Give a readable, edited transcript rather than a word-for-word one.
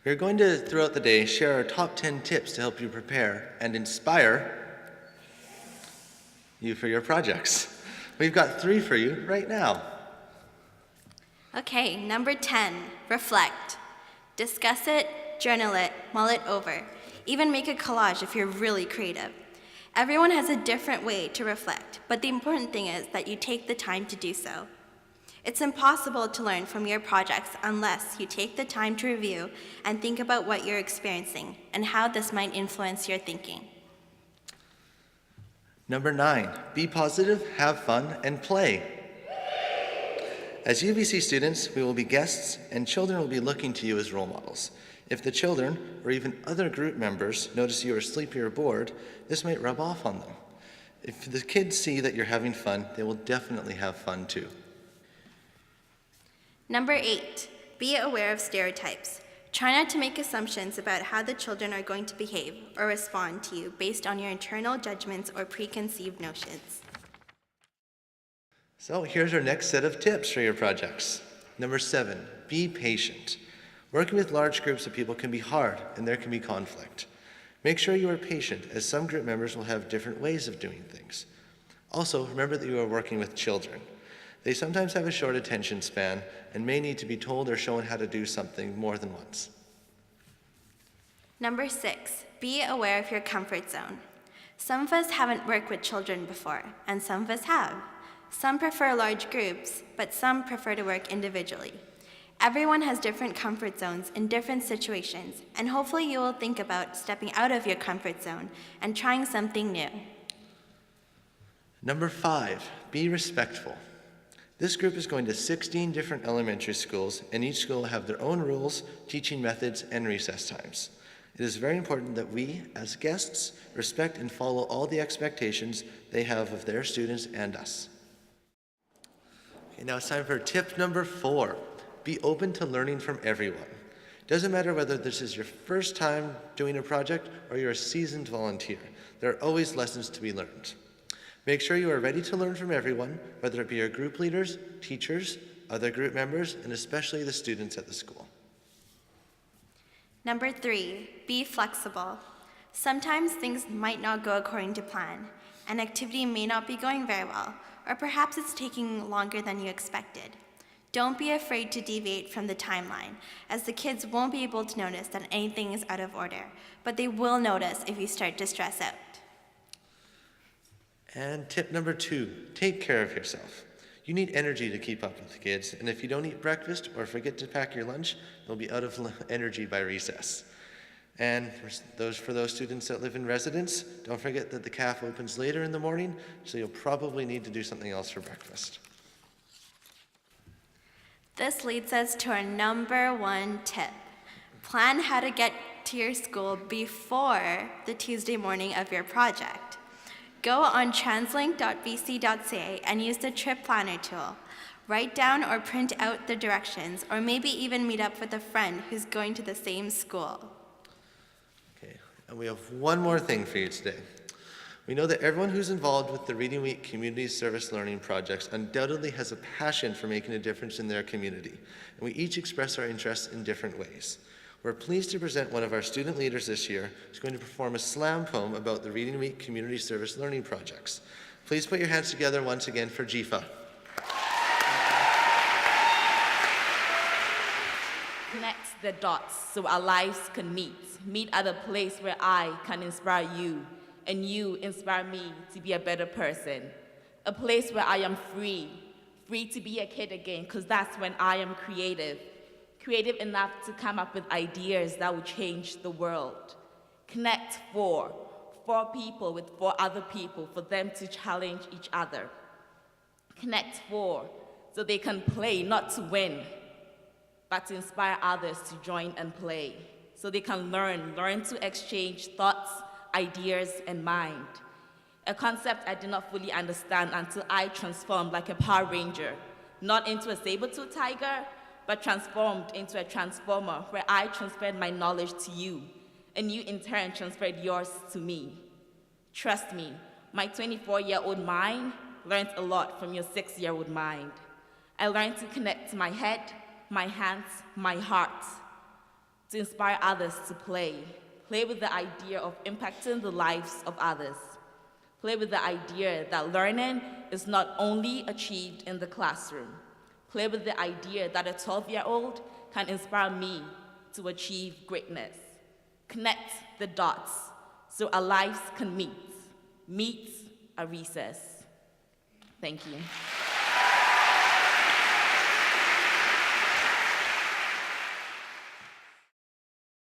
We're going to, throughout the day, share our top 10 tips to help you prepare and inspire you for your projects. We've got 3 for you right now. Okay, number 10, reflect. Discuss it, journal it, mull it over. Even make a collage if you're really creative. Everyone has a different way to reflect, but the important thing is that you take the time to do so. It's impossible to learn from your projects unless you take the time to review and think about what you're experiencing and how this might influence your thinking. Number 9, be positive, have fun, and play. As UBC students, we will be guests, and children will be looking to you as role models. If the children, or even other group members, notice you are sleepy or bored, this might rub off on them. If the kids see that you're having fun, they will definitely have fun too. Number 8, be aware of stereotypes. Try not to make assumptions about how the children are going to behave or respond to you based on your internal judgments or preconceived notions. So here's our next set of tips for your projects. Number 7, be patient. Working with large groups of people can be hard and there can be conflict. Make sure you are patient, as some group members will have different ways of doing things. Also, remember that you are working with children. They sometimes have a short attention span and may need to be told or shown how to do something more than once. Number 6, be aware of your comfort zone. Some of us haven't worked with children before, and some of us have. Some prefer large groups, but some prefer to work individually. Everyone has different comfort zones in different situations, and hopefully you will think about stepping out of your comfort zone and trying something new. Number 5, be respectful. This group is going to 16 different elementary schools, and each school will have their own rules, teaching methods, and recess times. It is very important that we, as guests, respect and follow all the expectations they have of their students and us. Okay, now it's time for tip number 4. Be open to learning from everyone. Doesn't matter whether this is your first time doing a project or you're a seasoned volunteer. There are always lessons to be learned. Make sure you are ready to learn from everyone, whether it be your group leaders, teachers, other group members, and especially the students at the school. Number 3, be flexible. Sometimes things might not go according to plan. An activity may not be going very well, or perhaps it's taking longer than you expected. Don't be afraid to deviate from the timeline, as the kids won't be able to notice that anything is out of order, but they will notice if you start to stress out. And tip number 2, take care of yourself. You need energy to keep up with the kids, and if you don't eat breakfast or forget to pack your lunch, you'll be out of energy by recess. And for those students that live in residence, don't forget that the caf opens later in the morning, so you'll probably need to do something else for breakfast. This leads us to our number 1 tip. Plan how to get to your school before the Tuesday morning of your project. Go on translink.bc.ca and use the trip planner tool. Write down or print out the directions, or maybe even meet up with a friend who's going to the same school. Okay, and we have one more thing for you today. We know that everyone who's involved with the Reading Week Community Service Learning projects undoubtedly has a passion for making a difference in their community, and we each express our interests in different ways. We're pleased to present one of our student leaders this year who's going to perform a slam poem about the Reading Week Community Service Learning projects. Please put your hands together once again for Dzifa. Connect the dots so our lives can meet at a place where I can inspire you, and you inspire me to be a better person. A place where I am free to be a kid again, because that's when I am creative enough to come up with ideas that will change the world. Connect four people with 4 other people for them to challenge each other. Connect 4 so they can play, not to win, but to inspire others to join and play. So they can learn to exchange thoughts, ideas, and mind. A concept I did not fully understand until I transformed like a Power Ranger, not into a saber-tooth tiger, but transformed into a transformer where I transferred my knowledge to you, and you in turn transferred yours to me. Trust me, my 24-year-old mind learned a lot from your 6-year-old mind. I learned to connect my head, my hands, my heart, to inspire others to play. Play with the idea of impacting the lives of others. Play with the idea that learning is not only achieved in the classroom. Play with the idea that a 12-year-old can inspire me to achieve greatness. Connect the dots so our lives can meet. Meet at recess. Thank you.